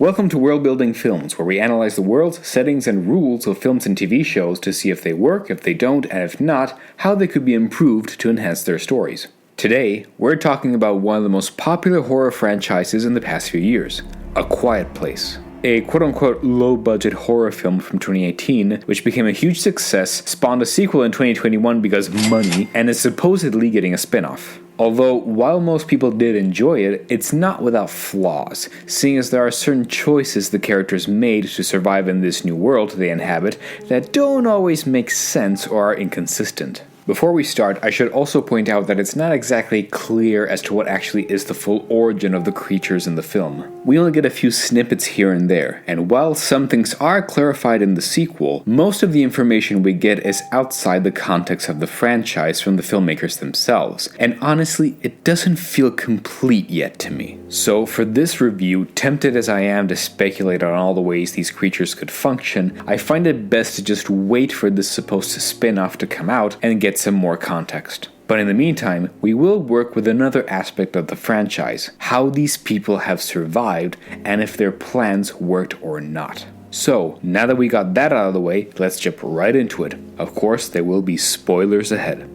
Welcome to Worldbuilding Films, where we analyze the worlds, settings, and rules of films and TV shows to see if they work, if they don't, and if not, how they could be improved to enhance their stories. Today, we're talking about one of the most popular horror franchises in the past few years, A Quiet Place. A quote-unquote low-budget horror film from 2018, which became a huge success, spawned a sequel in 2021 because money, and is supposedly getting a spin-off. Although, while most people did enjoy it, it's not without flaws, seeing as there are certain choices the characters made to survive in this new world they inhabit that don't always make sense or are inconsistent. Before we start, I should also point out that it's not exactly clear as to what actually is the full origin of the creatures in the film. We only get a few snippets here and there, and while some things are clarified in the sequel, most of the information we get is outside the context of the franchise from the filmmakers themselves, and honestly, it doesn't feel complete yet to me. So for this review, tempted as I am to speculate on all the ways these creatures could function, I find it best to just wait for this supposed spin-off to come out and get some more context. But in the meantime, we will work with another aspect of the franchise, how these people have survived and if their plans worked or not. So, now that we got that out of the way, let's jump right into it. Of course, there will be spoilers ahead.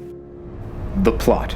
The plot.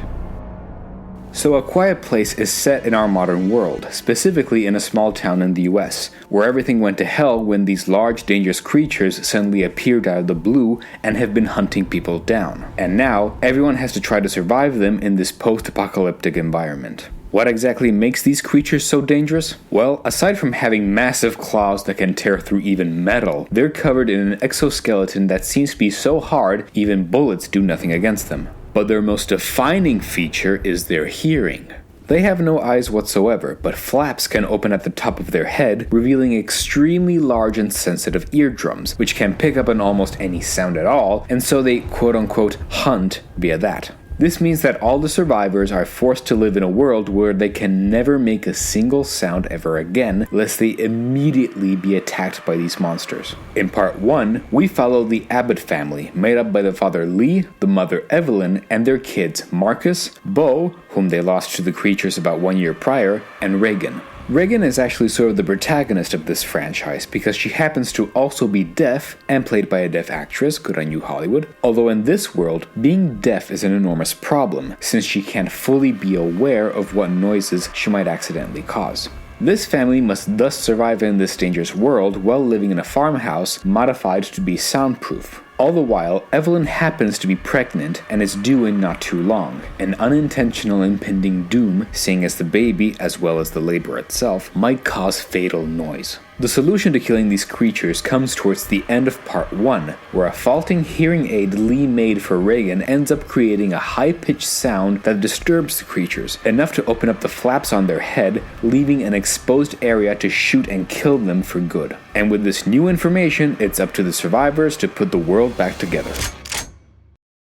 So A Quiet Place is set in our modern world, specifically in a small town in the US, where everything went to hell when these large, dangerous creatures suddenly appeared out of the blue and have been hunting people down. And now, everyone has to try to survive them in this post-apocalyptic environment. What exactly makes these creatures so dangerous? Well, aside from having massive claws that can tear through even metal, they're covered in an exoskeleton that seems to be so hard, even bullets do nothing against them. But their most defining feature is their hearing. They have no eyes whatsoever, but flaps can open at the top of their head, revealing extremely large and sensitive eardrums, which can pick up on almost any sound at all, and so they quote-unquote hunt via that. This means that all the survivors are forced to live in a world where they can never make a single sound ever again, lest they immediately be attacked by these monsters. In part 1, we follow the Abbott family, made up by the father Lee, the mother Evelyn, and their kids Marcus, Bo, whom they lost to the creatures about 1 year prior, and Regan. Regan is actually sort of the protagonist of this franchise because she happens to also be deaf and played by a deaf actress, good on you Hollywood, although in this world, being deaf is an enormous problem since she can't fully be aware of what noises she might accidentally cause. This family must thus survive in this dangerous world while living in a farmhouse modified to be soundproof. All the while, Evelyn happens to be pregnant and is due in not too long, an unintentional impending doom, seeing as the baby, as well as the labor itself, might cause fatal noise. The solution to killing these creatures comes towards the end of part 1, where a faulting hearing aid Lee made for Regan ends up creating a high-pitched sound that disturbs the creatures, enough to open up the flaps on their head, leaving an exposed area to shoot and kill them for good. And with this new information, it's up to the survivors to put the world back together.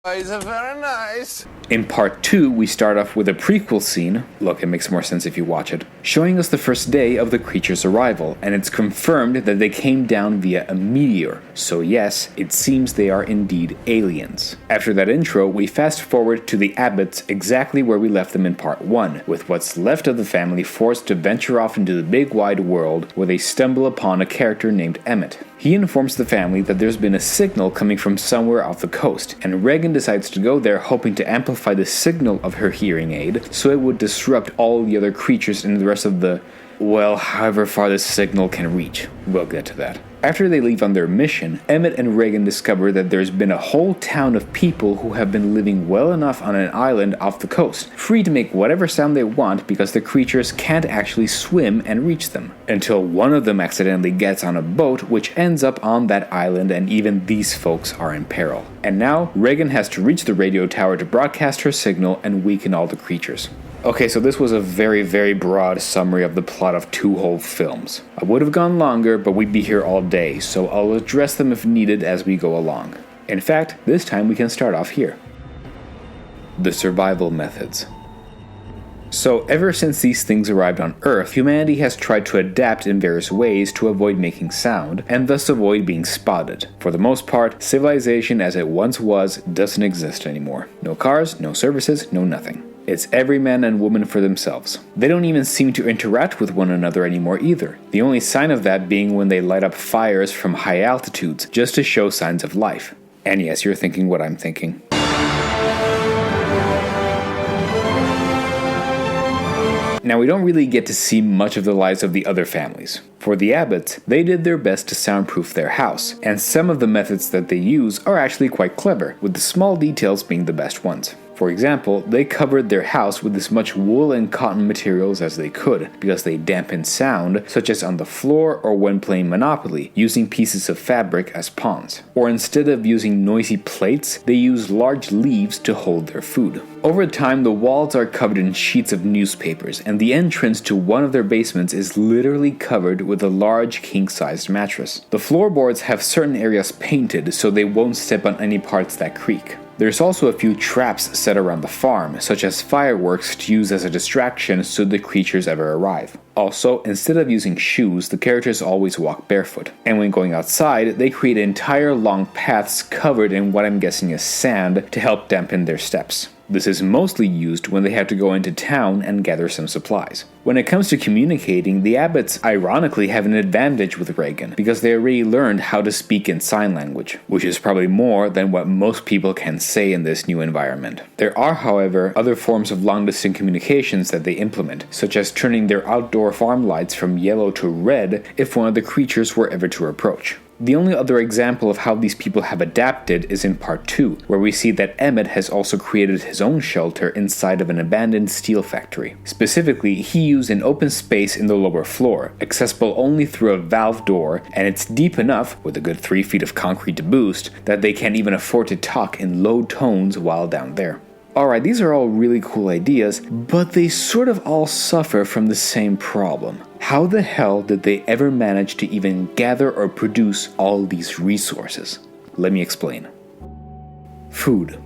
Very nice. In part 2, we start off with a prequel scene, look, it makes more sense if you watch it, showing us the first day of the creature's arrival, and it's confirmed that they came down via a meteor, so yes, it seems they are indeed aliens. After that intro, we fast forward to the Abbotts exactly where we left them in part 1, with what's left of the family forced to venture off into the big wide world where they stumble upon a character named Emmett. He informs the family that there's been a signal coming from somewhere off the coast, and Regan decides to go there hoping to amplify the signal of her hearing aid so it would disrupt all the other creatures and the rest of the, well, however far this signal can reach. We'll get to that. After they leave on their mission, Emmett and Regan discover that there's been a whole town of people who have been living well enough on an island off the coast, free to make whatever sound they want because the creatures can't actually swim and reach them. Until one of them accidentally gets on a boat which ends up on that island and even these folks are in peril. And now, Regan has to reach the radio tower to broadcast her signal and weaken all the creatures. Okay, so this was a very, very broad summary of the plot of 2 whole films. I would have gone longer, but we'd be here all day, so I'll address them if needed as we go along. In fact, this time we can start off here. The survival methods. So ever since these things arrived on Earth, humanity has tried to adapt in various ways to avoid making sound, and thus avoid being spotted. For the most part, civilization as it once was doesn't exist anymore. No cars, no services, no nothing. It's every man and woman for themselves. They don't even seem to interact with one another anymore either. The only sign of that being when they light up fires from high altitudes just to show signs of life. And yes, you're thinking what I'm thinking. Now, we don't really get to see much of the lives of the other families. For the Abbotts, they did their best to soundproof their house, and some of the methods that they use are actually quite clever, with the small details being the best ones. For example, they covered their house with as much wool and cotton materials as they could, because they dampened sound, such as on the floor or when playing Monopoly, using pieces of fabric as pawns. Or instead of using noisy plates, they used large leaves to hold their food. Over time, the walls are covered in sheets of newspapers, and the entrance to one of their basements is literally covered with a large king-sized mattress. The floorboards have certain areas painted so they won't step on any parts that creak. There's also a few traps set around the farm, such as fireworks to use as a distraction should the creatures ever arrive. Also, instead of using shoes, the characters always walk barefoot. And when going outside, they create entire long paths covered in what I'm guessing is sand to help dampen their steps. This is mostly used when they have to go into town and gather some supplies. When it comes to communicating, the Abbotts ironically have an advantage with Regan because they already learned how to speak in sign language, which is probably more than what most people can say in this new environment. There are, however, other forms of long-distance communications that they implement, such as turning their outdoor farm lights from yellow to red if one of the creatures were ever to approach. The only other example of how these people have adapted is in part 2, where we see that Emmett has also created his own shelter inside of an abandoned steel factory. Specifically, he used an open space in the lower floor, accessible only through a valve door, and it's deep enough, with a good 3 feet of concrete to boost, that they can't even afford to talk in low tones while down there. Alright, these are all really cool ideas, but they sort of all suffer from the same problem. How the hell did they ever manage to even gather or produce all these resources? Let me explain. Food.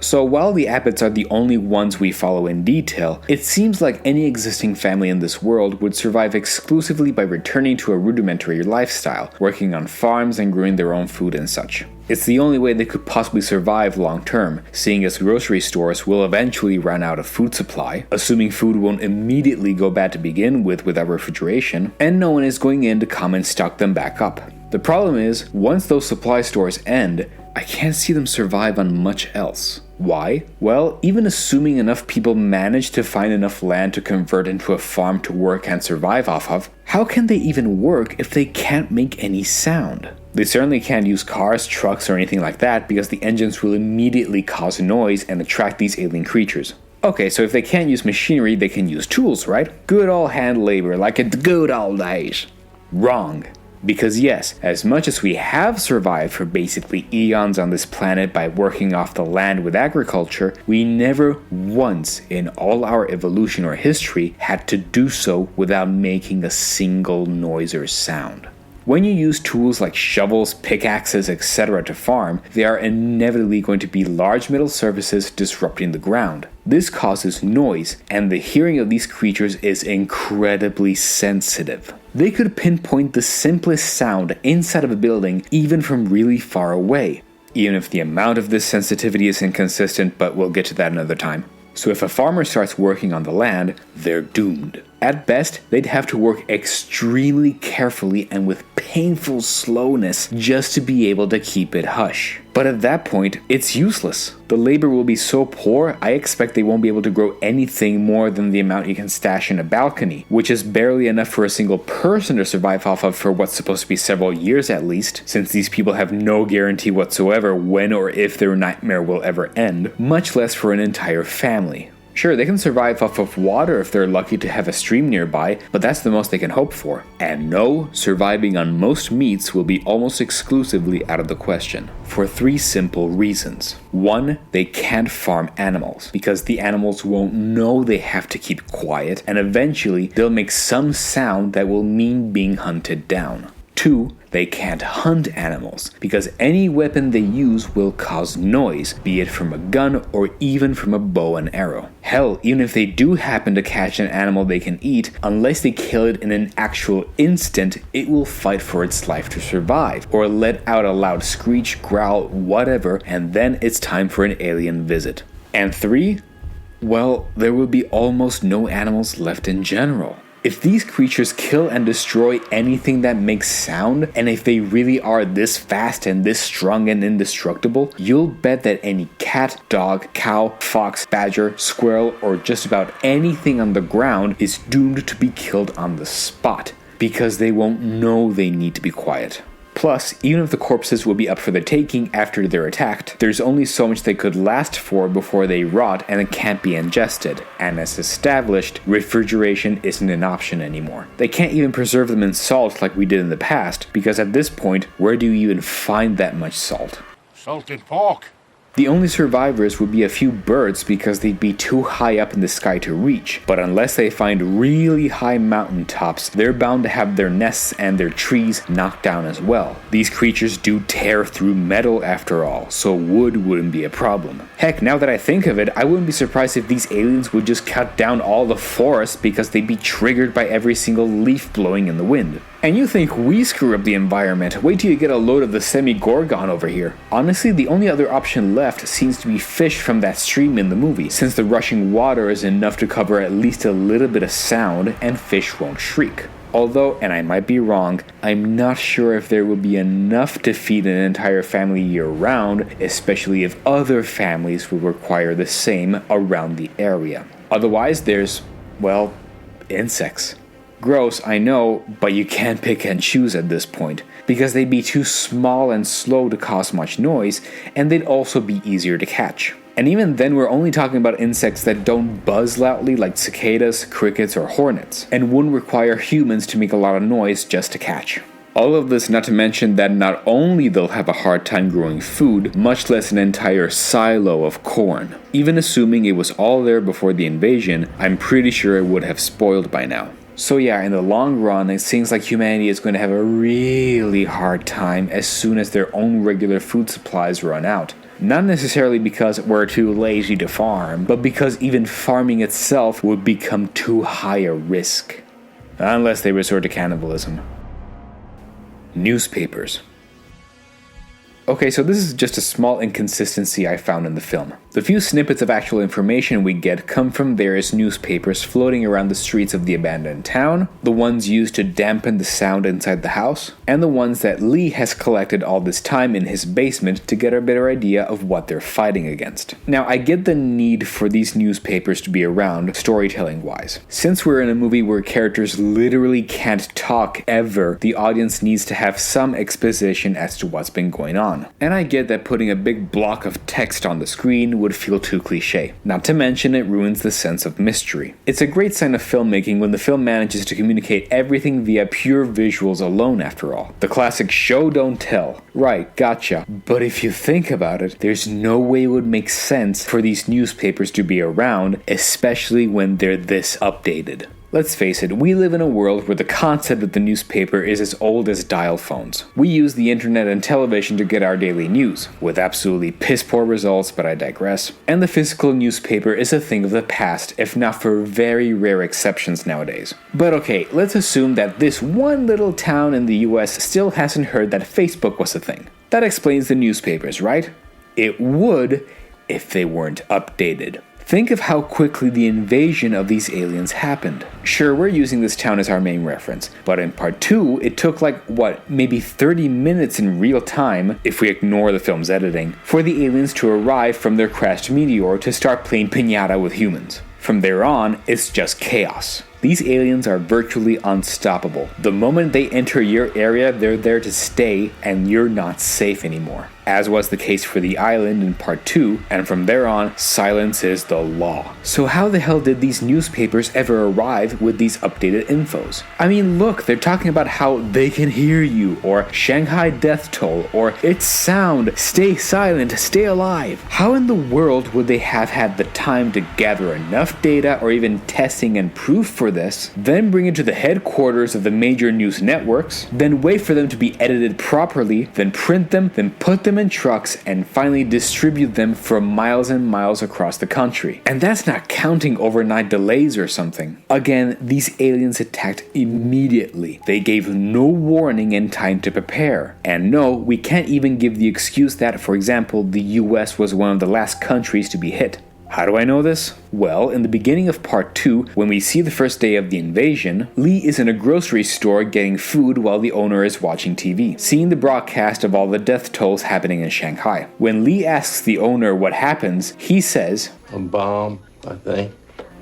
So while the Abbotts are the only ones we follow in detail, it seems like any existing family in this world would survive exclusively by returning to a rudimentary lifestyle, working on farms and growing their own food and such. It's the only way they could possibly survive long term, seeing as grocery stores will eventually run out of food supply, assuming food won't immediately go bad to begin with without refrigeration, and no one is going in to come and stock them back up. The problem is, once those supply stores end, I can't see them survive on much else. Why? Well, even assuming enough people manage to find enough land to convert into a farm to work and survive off of, how can they even work if they can't make any sound? They certainly can't use cars, trucks, or anything like that because the engines will immediately cause noise and attract these alien creatures. Okay, so if they can't use machinery, they can use tools, right? Good old hand labor, like in the good old days. Wrong. Because yes, as much as we have survived for basically eons on this planet by working off the land with agriculture, we never once in all our evolution or history had to do so without making a single noise or sound. When you use tools like shovels, pickaxes, etc. to farm, there are inevitably going to be large metal surfaces disrupting the ground. This causes noise, and the hearing of these creatures is incredibly sensitive. They could pinpoint the simplest sound inside of a building even from really far away, even if the amount of this sensitivity is inconsistent, but we'll get to that another time. So if a farmer starts working on the land, they're doomed. At best, they'd have to work extremely carefully and with painful slowness just to be able to keep it hush. But at that point, it's useless. The labor will be so poor, I expect they won't be able to grow anything more than the amount you can stash in a balcony, which is barely enough for a single person to survive off of for what's supposed to be several years at least, since these people have no guarantee whatsoever when or if their nightmare will ever end, much less for an entire family. Sure, they can survive off of water if they're lucky to have a stream nearby, but that's the most they can hope for. And no, surviving on most meats will be almost exclusively out of the question, for 3 simple reasons. 1, they can't farm animals, because the animals won't know they have to keep quiet, and eventually they'll make some sound that will mean being hunted down. 2, they can't hunt animals, because any weapon they use will cause noise, be it from a gun or even from a bow and arrow. Hell, even if they do happen to catch an animal they can eat, unless they kill it in an actual instant, it will fight for its life to survive, or let out a loud screech, growl, whatever, and then it's time for an alien visit. And 3, well, there will be almost no animals left in general. If these creatures kill and destroy anything that makes sound, and if they really are this fast and this strong and indestructible, you'll bet that any cat, dog, cow, fox, badger, squirrel, or just about anything on the ground is doomed to be killed on the spot, because they won't know they need to be quiet. Plus, even if the corpses will be up for the taking after they're attacked, there's only so much they could last for before they rot and it can't be ingested. And as established, refrigeration isn't an option anymore. They can't even preserve them in salt like we did in the past, because at this point, where do you even find that much salt? Salted pork. The only survivors would be a few birds because they'd be too high up in the sky to reach, but unless they find really high mountain tops, they're bound to have their nests and their trees knocked down as well. These creatures do tear through metal after all, so wood wouldn't be a problem. Heck, now that I think of it, I wouldn't be surprised if these aliens would just cut down all the forest because they'd be triggered by every single leaf blowing in the wind. And you think we screw up the environment, wait till you get a load of the semi-gorgon over here. Honestly, the only other option left seems to be fish from that stream in the movie, since the rushing water is enough to cover at least a little bit of sound and fish won't shriek. Although, and I might be wrong, I'm not sure if there will be enough to feed an entire family year-round, especially if other families will require the same around the area. Otherwise, there's, well, insects. Gross, I know, but you can't pick and choose at this point, because they'd be too small and slow to cause much noise, and they'd also be easier to catch. And even then, we're only talking about insects that don't buzz loudly like cicadas, crickets, or hornets, and wouldn't require humans to make a lot of noise just to catch. All of this not to mention that not only they'll have a hard time growing food, much less an entire silo of corn. Even assuming it was all there before the invasion, I'm pretty sure it would have spoiled by now. So yeah, in the long run, it seems like humanity is going to have a really hard time as soon as their own regular food supplies run out. Not necessarily because we're too lazy to farm, but because even farming itself would become too high a risk. Unless they resort to cannibalism. Newspapers. Okay, so this is just a small inconsistency I found in the film. The few snippets of actual information we get come from various newspapers floating around the streets of the abandoned town, the ones used to dampen the sound inside the house, and the ones that Lee has collected all this time in his basement to get a better idea of what they're fighting against. Now, I get the need for these newspapers to be around, storytelling-wise. Since we're in a movie where characters literally can't talk ever, the audience needs to have some exposition as to what's been going on. And I get that putting a big block of text on the screen would feel too cliche. Not to mention it ruins the sense of mystery. It's a great sign of filmmaking when the film manages to communicate everything via pure visuals alone after all. The classic show don't tell. Right, gotcha. But if you think about it, there's no way it would make sense for these newspapers to be around, especially when they're this updated. Let's face it, we live in a world where the concept of the newspaper is as old as dial phones. We use the internet and television to get our daily news, with absolutely piss-poor results, but I digress. And the physical newspaper is a thing of the past, if not for very rare exceptions nowadays. But okay, let's assume that this one little town in the US still hasn't heard that Facebook was a thing. That explains the newspapers, right? It would if they weren't updated. Think of how quickly the invasion of these aliens happened. Sure, we're using this town as our main reference, but in part 2, it took maybe 30 minutes in real time, if we ignore the film's editing, for the aliens to arrive from their crashed meteor to start playing piñata with humans. From there on, it's just chaos. These aliens are virtually unstoppable. The moment they enter your area, they're there to stay, and you're not safe anymore. As was the case for the island in part 2, and from there on, silence is the law. So how the hell did these newspapers ever arrive with these updated infos? I mean, look, they're talking about how they can hear you, or Shanghai death toll, or it's sound, stay silent, stay alive. How in the world would they have had the time to gather enough data or even testing and proof for this, then bring it to the headquarters of the major news networks, then wait for them to be edited properly, then print them, then put them in trucks, and finally distribute them for miles and miles across the country? And that's not counting overnight delays or something. Again, these aliens attacked immediately. They gave no warning and time to prepare. And no, we can't even give the excuse that, for example, the US was one of the last countries to be hit. How do I know this? Well, in the beginning of part 2, when we see the first day of the invasion, Lee is in a grocery store getting food while the owner is watching TV, seeing the broadcast of all the death tolls happening in Shanghai. When Lee asks the owner what happens, he says, "A bomb, I think."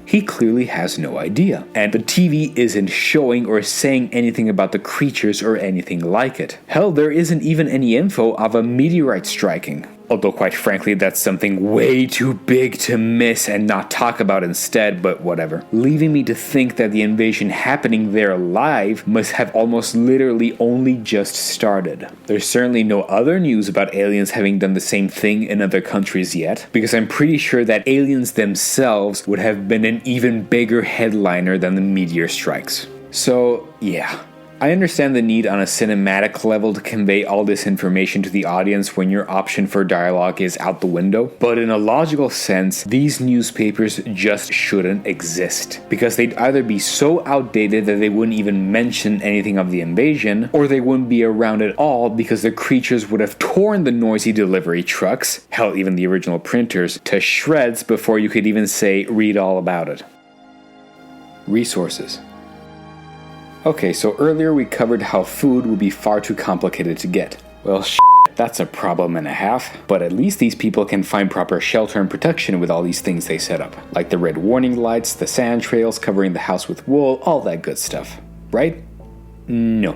He clearly has no idea, and the TV isn't showing or saying anything about the creatures or anything like it. Hell, there isn't even any info of a meteorite striking. Although quite frankly, that's something way too big to miss and not talk about instead, but whatever. Leaving me to think that the invasion happening there live must have almost literally only just started. There's certainly no other news about aliens having done the same thing in other countries yet, because I'm pretty sure that aliens themselves would have been an even bigger headliner than the meteor strikes. So, yeah. I understand the need on a cinematic level to convey all this information to the audience when your option for dialogue is out the window, but in a logical sense, these newspapers just shouldn't exist, because they'd either be so outdated that they wouldn't even mention anything of the invasion, or they wouldn't be around at all because the creatures would have torn the noisy delivery trucks, hell, even the original printers, to shreds before you could even say, read all about it. Resources. Okay, so earlier we covered how food would be far too complicated to get. Well, that's a problem and a half, but at least these people can find proper shelter and protection with all these things they set up, like the red warning lights, the sand trails covering the house with wool, all that good stuff. Right? No.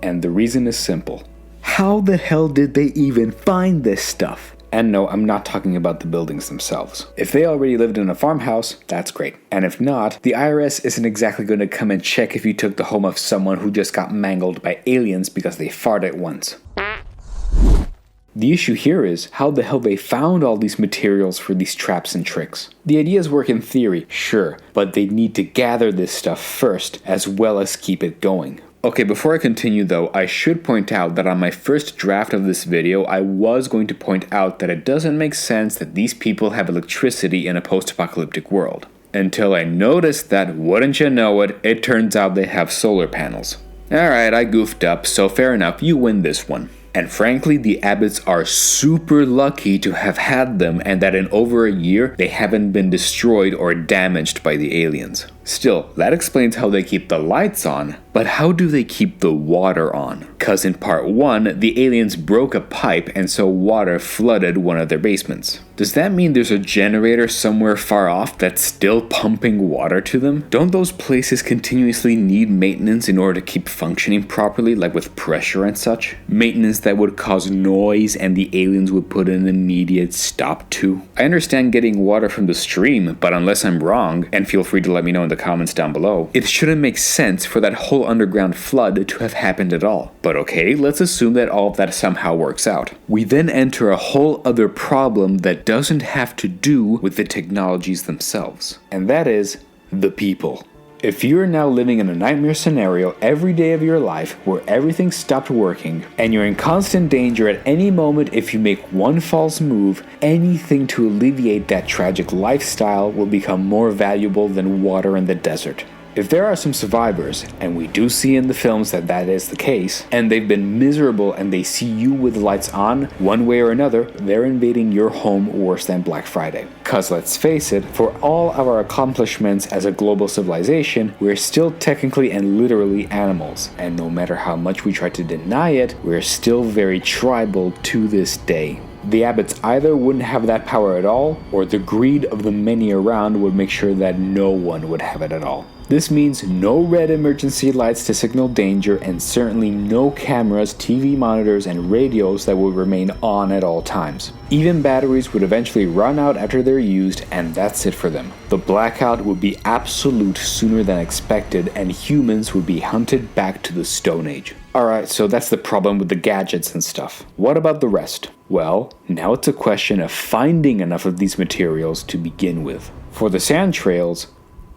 And the reason is simple. How the hell did they even find this stuff? And no, I'm not talking about the buildings themselves. If they already lived in a farmhouse, that's great. And if not, the IRS isn't exactly going to come and check if you took the home of someone who just got mangled by aliens because they farted once. The issue here is how the hell they found all these materials for these traps and tricks. The ideas work in theory, sure, but they need to gather this stuff first, as well as keep it going. Okay, before I continue though, I should point out that on my first draft of this video, I was going to point out that it doesn't make sense that these people have electricity in a post-apocalyptic world. Until I noticed that, wouldn't you know it, it turns out they have solar panels. Alright, I goofed up, so fair enough, you win this one. And frankly, the Abbotts are super lucky to have had them and that in over a year, they haven't been destroyed or damaged by the aliens. Still, that explains how they keep the lights on, but how do they keep the water on? Cause in part 1, the aliens broke a pipe and so water flooded one of their basements. Does that mean there's a generator somewhere far off that's still pumping water to them? Don't those places continuously need maintenance in order to keep functioning properly, like with pressure and such? Maintenance that would cause noise and the aliens would put an immediate stop to? I understand getting water from the stream, but unless I'm wrong, and feel free to let me know in the comments down below, it shouldn't make sense for that whole underground flood to have happened at all. But okay, let's assume that all of that somehow works out. We then enter a whole other problem that doesn't have to do with the technologies themselves, and that is the people. If you're now living in a nightmare scenario every day of your life where everything stopped working, and you're in constant danger at any moment if you make one false move, anything to alleviate that tragic lifestyle will become more valuable than water in the desert. If there are some survivors, and we do see in the films that that is the case, and they've been miserable and they see you with the lights on, one way or another, they're invading your home worse than Black Friday. Cause let's face it, for all of our accomplishments as a global civilization, we're still technically and literally animals, and no matter how much we try to deny it, we're still very tribal to this day. The Abbotts either wouldn't have that power at all, or the greed of the many around would make sure that no one would have it at all. This means no red emergency lights to signal danger, and certainly no cameras, TV monitors, and radios that will remain on at all times. Even batteries would eventually run out after they're used, and that's it for them. The blackout would be absolute sooner than expected, and humans would be hunted back to the Stone Age. Alright, so that's the problem with the gadgets and stuff. What about the rest? Well, now it's a question of finding enough of these materials to begin with. For the sand trails,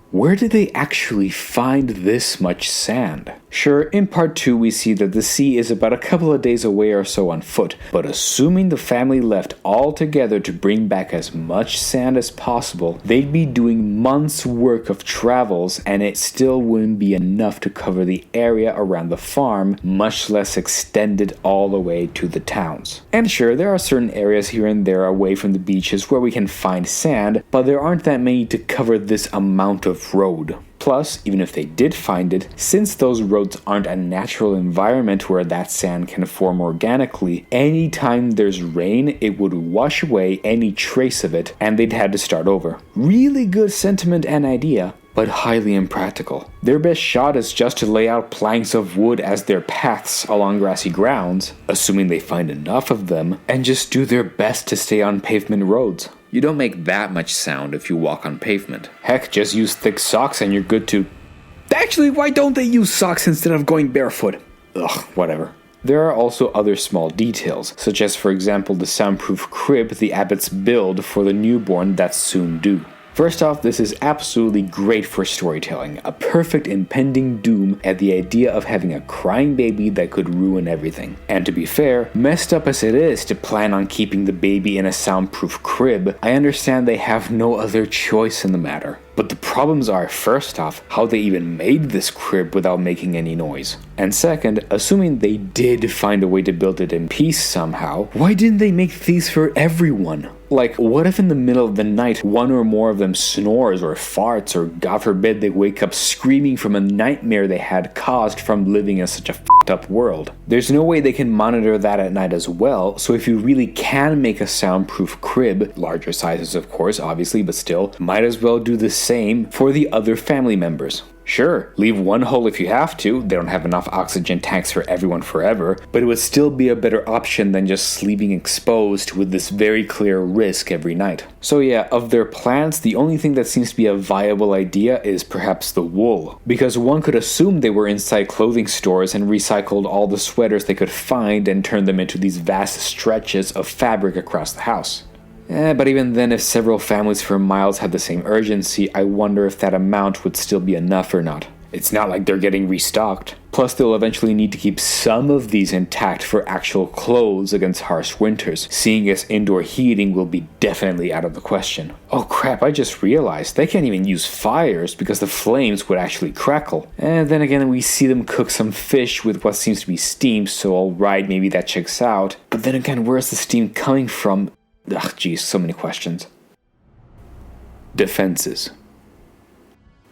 where did they actually find this much sand? Sure, in part 2 we see that the sea is about a couple of days away or so on foot, but assuming the family left all together to bring back as much sand as possible, they'd be doing months' work of travels and it still wouldn't be enough to cover the area around the farm, much less extend it all the way to the towns. And sure, there are certain areas here and there away from the beaches where we can find sand, but there aren't that many to cover this amount of road. Plus, even if they did find it, since those roads aren't a natural environment where that sand can form organically, anytime there's rain, it would wash away any trace of it and they'd have to start over. Really good sentiment and idea, but highly impractical. Their best shot is just to lay out planks of wood as their paths along grassy grounds, assuming they find enough of them, and just do their best to stay on pavement roads. You don't make that much sound if you walk on pavement. Heck, just use thick socks and you're good to... Actually, why don't they use socks instead of going barefoot? Ugh, whatever. There are also other small details, such as for example the soundproof crib the abbots build for the newborn that's soon due. First off, this is absolutely great for storytelling, a perfect impending doom at the idea of having a crying baby that could ruin everything. And to be fair, messed up as it is to plan on keeping the baby in a soundproof crib, I understand they have no other choice in the matter. But the problems are, first off, how they even made this crib without making any noise. And second, assuming they did find a way to build it in peace somehow, why didn't they make these for everyone? Like, what if in the middle of the night one or more of them snores or farts or God forbid they wake up screaming from a nightmare they had caused from living in such a f***ed up world? There's no way they can monitor that at night as well, so if you really can make a soundproof crib, larger sizes of course, obviously, but still, might as well do the same for the other family members. Sure, leave one hole if you have to, they don't have enough oxygen tanks for everyone forever, but it would still be a better option than just sleeping exposed with this very clear risk every night. So yeah, of their plans, the only thing that seems to be a viable idea is perhaps the wool, because one could assume they were inside clothing stores and recycled all the sweaters they could find and turned them into these vast stretches of fabric across the house. But even then, if several families for miles had the same urgency, I wonder if that amount would still be enough or not. It's not like they're getting restocked. Plus, they'll eventually need to keep some of these intact for actual clothes against harsh winters, seeing as indoor heating will be definitely out of the question. Oh crap, I just realized they can't even use fires because the flames would actually crackle. And then again, we see them cook some fish with what seems to be steam, so alright, maybe that checks out. But then again, where's the steam coming from? Ugh, geez, so many questions. Defenses.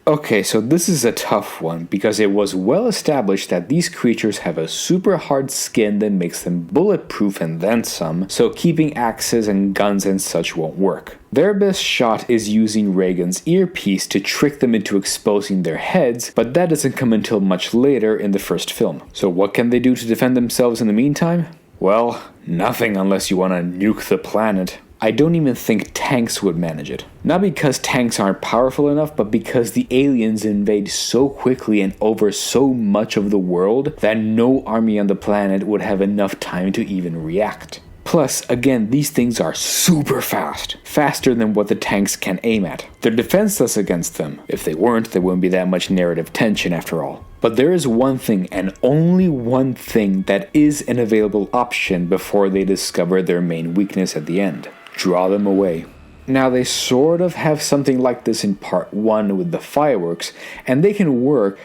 Okay, so this is a tough one because it was well established that these creatures have a super hard skin that makes them bulletproof and then some, so keeping axes and guns and such won't work. Their best shot is using REGAN'S earpiece to trick them into exposing their heads, but that doesn't come until much later in the first film. So what can they do to defend themselves in the meantime? Well, nothing unless you want to nuke the planet. I don't even think tanks would manage it. Not because tanks aren't powerful enough, but because the aliens invade so quickly and over so much of the world that no army on the planet would have enough time to even react. Plus, again, these things are super fast. Faster than what the tanks can aim at. They're defenseless against them. If they weren't, there wouldn't be that much narrative tension after all. But there is one thing, and only one thing, that is an available option before they discover their main weakness at the end. Draw them away. Now, they sort of have something like this in part 1 with the fireworks, and they can work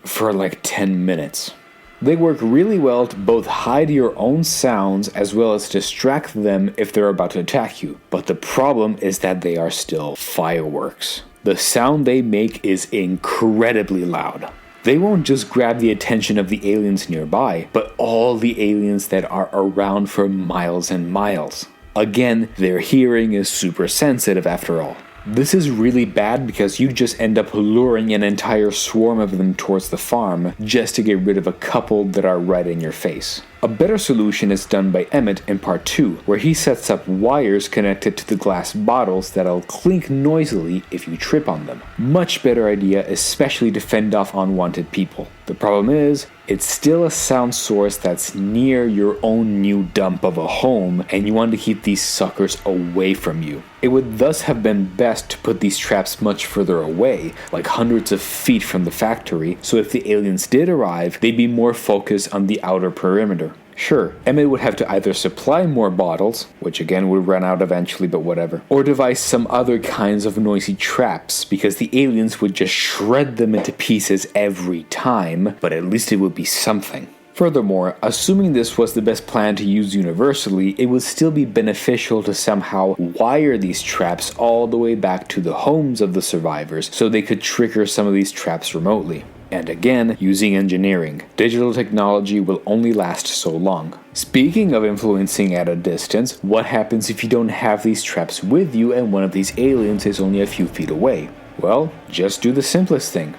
for like 10 minutes. They work really well to both hide your own sounds as well as distract them if they're about to attack you. But the problem is that they are still fireworks. The sound they make is incredibly loud. They won't just grab the attention of the aliens nearby, but all the aliens that are around for miles and miles. Again, their hearing is super sensitive after all. This is really bad because you just end up luring an entire swarm of them towards the farm just to get rid of a couple that are right in your face. A better solution is done by Emmett in part 2, where he sets up wires connected to the glass bottles that'll clink noisily if you trip on them. Much better idea, especially to fend off unwanted people. The problem is, It's still a sound source that's near your own new dump of a home, and you want to keep these suckers away from you. It would thus have been best to put these traps much further away, like hundreds of feet from the factory, so if the aliens did arrive, they'd be more focused on the outer perimeter. Sure, Emmett would have to either supply more bottles, which again would run out eventually, but whatever, or devise some other kinds of noisy traps, because the aliens would just shred them into pieces every time, but at least it would be something. Furthermore, assuming this was the best plan to use universally, it would still be beneficial to somehow wire these traps all the way back to the homes of the survivors so they could trigger some of these traps remotely. And again, using engineering. Digital technology will only last so long. Speaking of influencing at a distance, what happens if you don't have these traps with you and one of these aliens is only a few feet away? Well, just do the simplest thing.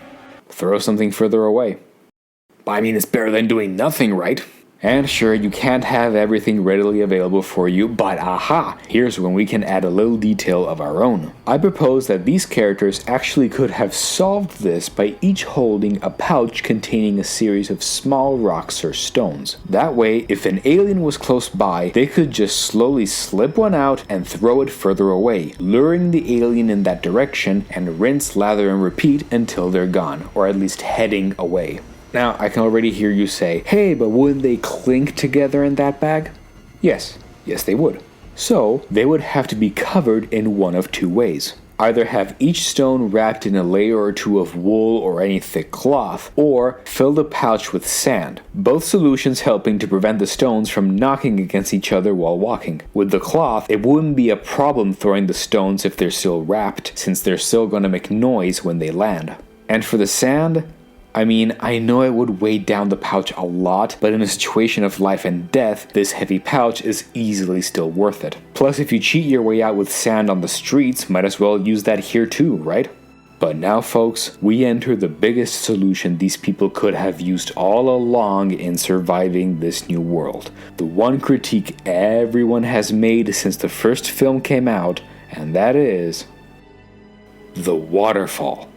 Throw something further away. I mean, it's better than doing nothing, right? And sure, you can't have everything readily available for you, but aha! Here's when we can add a little detail of our own. I propose that these characters actually could have solved this by each holding a pouch containing a series of small rocks or stones. That way, if an alien was close by, they could just slowly slip one out and throw it further away, luring the alien in that direction, and rinse, lather, and repeat until they're gone, or at least heading away. Now, I can already hear you say, hey, but wouldn't they clink together in that bag? Yes, they would. So, they would have to be covered in one of two ways. Either have each stone wrapped in a layer or two of wool or any thick cloth, or fill the pouch with sand. Both solutions helping to prevent the stones from knocking against each other while walking. With the cloth, it wouldn't be a problem throwing the stones if they're still wrapped, since they're still going to make noise when they land. And for the sand, I mean, I know it would weigh down the pouch a lot, but in a situation of life and death, this heavy pouch is easily still worth it. Plus, if you cheat your way out with sand on the streets, might as well use that here too, right? But now, folks, we enter the biggest solution these people could have used all along in surviving this new world. The one critique everyone has made since the first film came out, and that is the waterfall.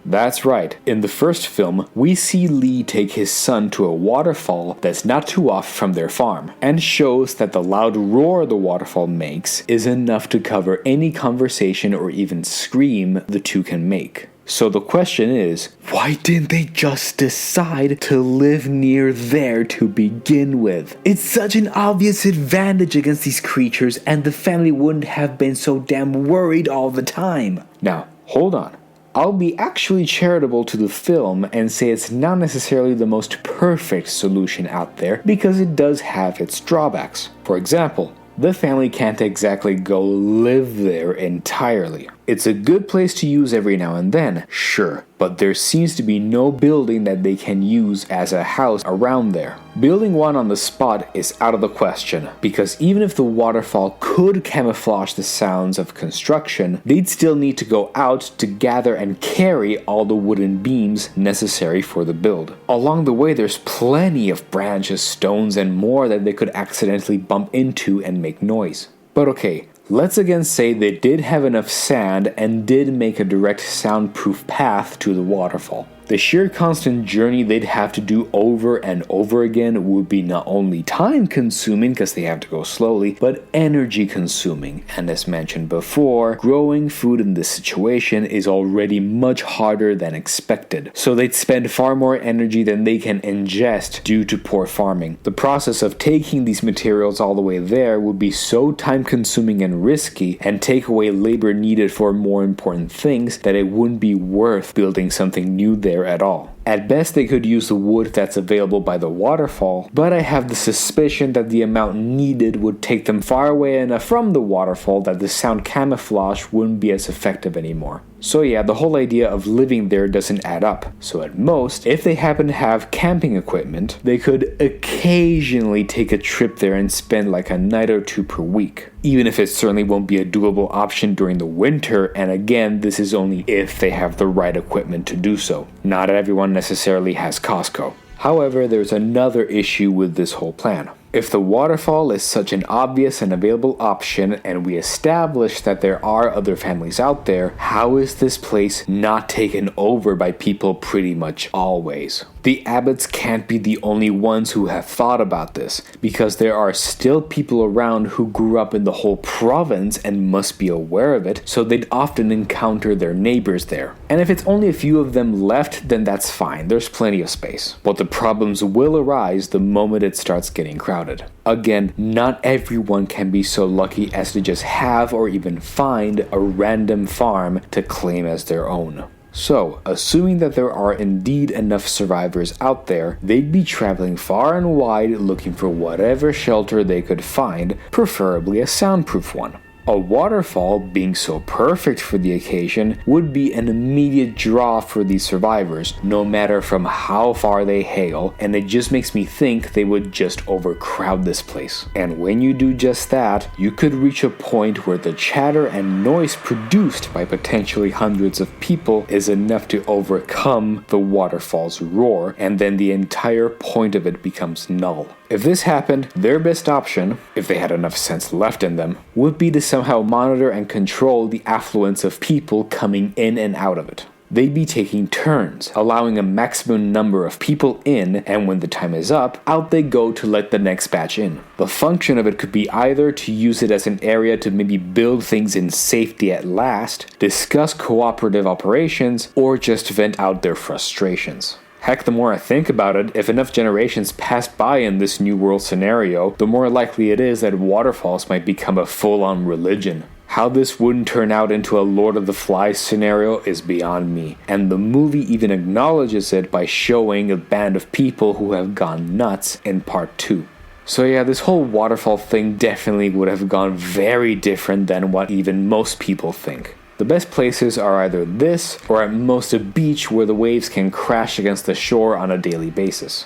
That's right, in the first film, we see Lee take his son to a waterfall that's not too off from their farm, and shows that the loud roar the waterfall makes is enough to cover any conversation or even scream the two can make. So the question is, why didn't they just decide to live near there to begin with? It's such an obvious advantage against these creatures, and the family wouldn't have been so damn worried all the time. Now, hold on. I'll be actually charitable to the film and say it's not necessarily the most perfect solution out there because it does have its drawbacks. For example, the family can't exactly go live there entirely. It's a good place to use every now and then, sure, but there seems to be no building that they can use as a house around there. Building one on the spot is out of the question, because even if the waterfall could camouflage the sounds of construction, they'd still need to go out to gather and carry all the wooden beams necessary for the build. Along the way, there's plenty of branches, stones, and more that they could accidentally bump into and make noise. But okay, let's again say they did have enough sand and did make a direct soundproof path to the waterfall. The sheer constant journey they'd have to do over and over again would be not only time consuming because they have to go slowly, but energy consuming. And as mentioned before, growing food in this situation is already much harder than expected. So they'd spend far more energy than they can ingest due to poor farming. The process of taking these materials all the way there would be so time consuming and risky and take away labor needed for more important things that it wouldn't be worth building something new there at all. At best, they could use the wood that's available by the waterfall, but I have the suspicion that the amount needed would take them far away enough from the waterfall that the sound camouflage wouldn't be as effective anymore. So yeah, the whole idea of living there doesn't add up. So at most, if they happen to have camping equipment, they could occasionally take a trip there and spend like a night or two per week. Even if it certainly won't be a doable option during the winter, and again, this is only if they have the right equipment to do so. Not everyone necessarily has Costco. However, there's another issue with this whole plan. If the waterfall is such an obvious and available option, and we establish that there are other families out there, how is this place not taken over by people pretty much always? The Abbotts can't be the only ones who have thought about this, because there are still people around who grew up in the whole province and must be aware of it, so they'd often encounter their neighbors there. And if it's only a few of them left, then that's fine, there's plenty of space. But the problems will arise the moment it starts getting crowded. Again, not everyone can be so lucky as to just have or even find a random farm to claim as their own. So, assuming that there are indeed enough survivors out there, they'd be traveling far and wide looking for whatever shelter they could find, preferably a soundproof one. A waterfall, being so perfect for the occasion, would be an immediate draw for these survivors, no matter from how far they hail, and it just makes me think they would just overcrowd this place. And when you do just that, you could reach a point where the chatter and noise produced by potentially hundreds of people is enough to overcome the waterfall's roar, and then the entire point of it becomes null. If this happened, their best option, if they had enough sense left in them, would be to somehow monitor and control the affluence of people coming in and out of it. They'd be taking turns, allowing a maximum number of people in, and when the time is up, out they go to let the next batch in. The function of it could be either to use it as an area to maybe build things in safety at last, discuss cooperative operations, or just vent out their frustrations. Heck, the more I think about it, if enough generations pass by in this New World scenario, the more likely it is that waterfalls might become a full-on religion. How this wouldn't turn out into a Lord of the Flies scenario is beyond me, and the movie even acknowledges it by showing a band of people who have gone nuts in part 2. So yeah, this whole waterfall thing definitely would have gone very different than what even most people think. The best places are either this, or at most a beach where the waves can crash against the shore on a daily basis.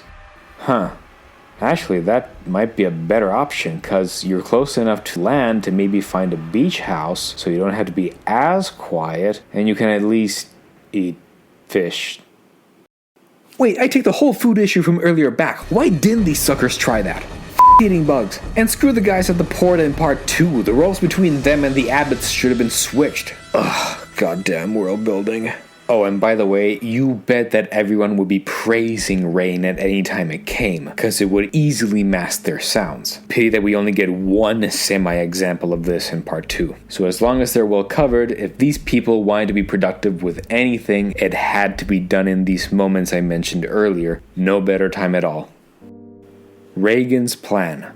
Actually, that might be a better option, cause you're close enough to land to maybe find a beach house, so you don't have to be as quiet, and you can at least eat fish. Wait, I take the whole food issue from earlier back. Why didn't these suckers try that? Eating bugs. And screw the guys at the port in part 2. The roles between them and the Abbotts should have been switched. Ugh, goddamn world building. Oh, and by the way, you bet that everyone would be praising rain at any time it came, because it would easily mask their sounds. Pity that we only get one semi-example of this in part 2. So as long as they're well covered, if these people wanted to be productive with anything, it had to be done in these moments I mentioned earlier. No better time at all. Regan's plan.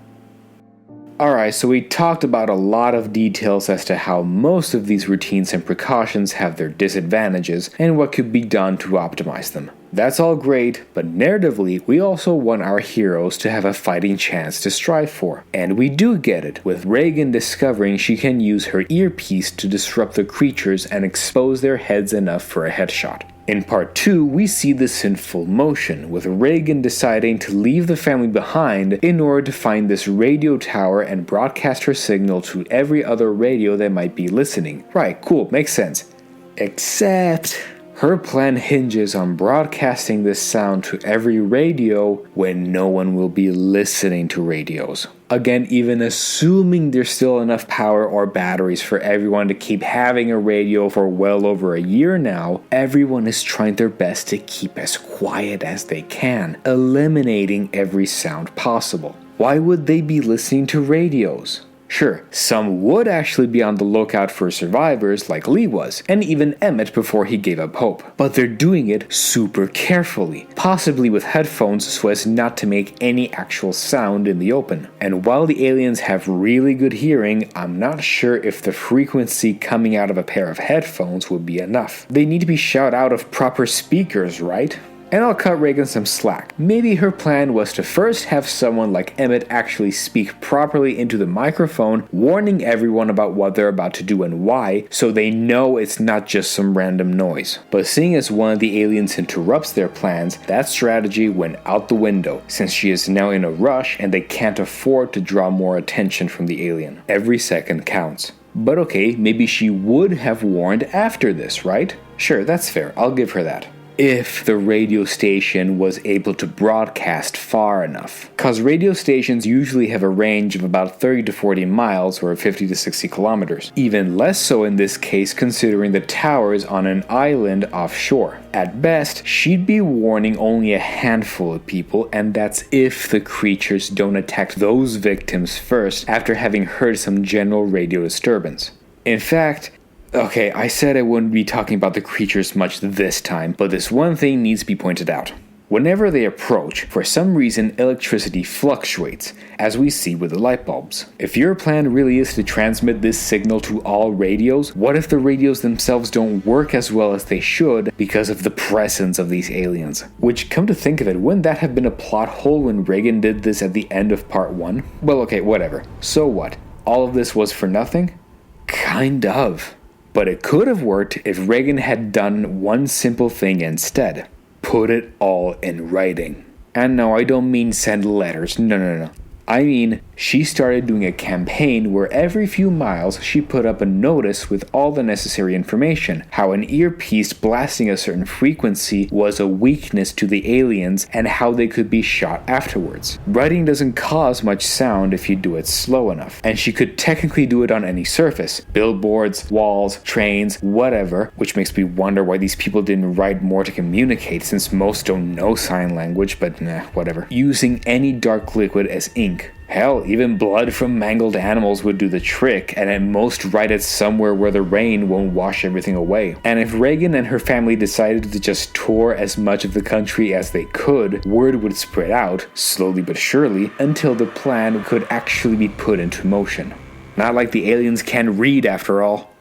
Alright, so we talked about a lot of details as to how most of these routines and precautions have their disadvantages and what could be done to optimize them. That's all great, but narratively, we also want our heroes to have a fighting chance to strive for. And we do get it, with Regan discovering she can use her earpiece to disrupt the creatures and expose their heads enough for a headshot. In part 2, we see this in full motion, with Regan deciding to leave the family behind in order to find this radio tower and broadcast her signal to every other radio that might be listening. Right, cool, makes sense. Except her plan hinges on broadcasting this sound to every radio when no one will be listening to radios. Again, even assuming there's still enough power or batteries for everyone to keep having a radio for well over a year now, everyone is trying their best to keep as quiet as they can, eliminating every sound possible. Why would they be listening to radios? Sure, some would actually be on the lookout for survivors like Lee was, and even Emmett before he gave up hope. But they're doing it super carefully, possibly with headphones so as not to make any actual sound in the open. And while the aliens have really good hearing, I'm not sure if the frequency coming out of a pair of headphones would be enough. They need to be shot out of proper speakers, right? And I'll cut Regan some slack. Maybe her plan was to first have someone like Emmett actually speak properly into the microphone, warning everyone about what they're about to do and why, so they know it's not just some random noise. But seeing as one of the aliens interrupts their plans, that strategy went out the window, since she is now in a rush and they can't afford to draw more attention from the alien. Every second counts. But okay, maybe she would have warned after this, right? Sure, that's fair, I'll give her that. if the radio station was able to broadcast far enough. Because radio stations usually have a range of about 30 to 40 miles or 50 to 60 kilometers. Even less so in this case considering the tower is on an island offshore. At best, she'd be warning only a handful of people, and that's if the creatures don't attack those victims first after having heard some general radio disturbance. In fact, okay, I said I wouldn't be talking about the creatures much this time, but this one thing needs to be pointed out. Whenever they approach, for some reason electricity fluctuates, as we see with the light bulbs. If your plan really is to transmit this signal to all radios, what if the radios themselves don't work as well as they should because of the presence of these aliens? Which, come to think of it, wouldn't that have been a plot hole when Regan did this at the end of part 1? Well, okay, whatever. So what? All of this was for nothing? Kind of. But it could have worked if Regan had done one simple thing instead. Put it all in writing. And no, I don't mean send letters. No. I mean, she started doing a campaign where every few miles she put up a notice with all the necessary information. How an earpiece blasting a certain frequency was a weakness to the aliens and how they could be shot afterwards. Writing doesn't cause much sound if you do it slow enough. And she could technically do it on any surface. Billboards, walls, trains, whatever. Which makes me wonder why these people didn't write more to communicate since most don't know sign language, but whatever. Using any dark liquid as ink. Hell, even blood from mangled animals would do the trick, and at most write it somewhere where the rain won't wash everything away. And if Regan and her family decided to just tour as much of the country as they could, word would spread out, slowly but surely, until the plan could actually be put into motion. Not like the aliens can read after all.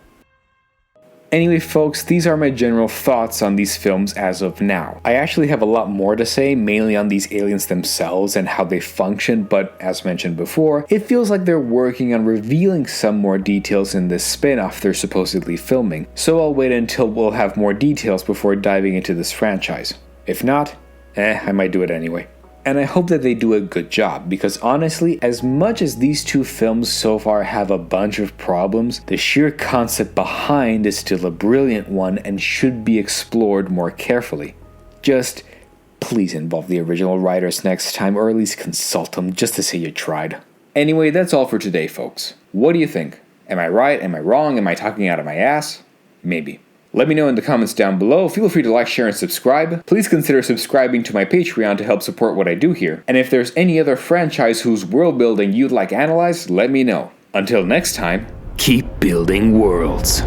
Anyway folks, these are my general thoughts on these films as of now. I actually have a lot more to say, mainly on these aliens themselves and how they function, but as mentioned before, it feels like they're working on revealing some more details in this spin-off they're supposedly filming, so I'll wait until we'll have more details before diving into this franchise. If not, I might do it anyway. And I hope that they do a good job, because honestly, as much as these two films so far have a bunch of problems, the sheer concept behind is still a brilliant one and should be explored more carefully. Just please involve the original writers next time, or at least consult them just to say you tried. Anyway, that's all for today, folks. What do you think? Am I right? Am I wrong? Am I talking out of my ass? Maybe. Let me know in the comments down below. Feel free to like, share, and subscribe. Please consider subscribing to my Patreon to help support what I do here. And if there's any other franchise whose world building you'd like analyzed, let me know. Until next time, keep building worlds.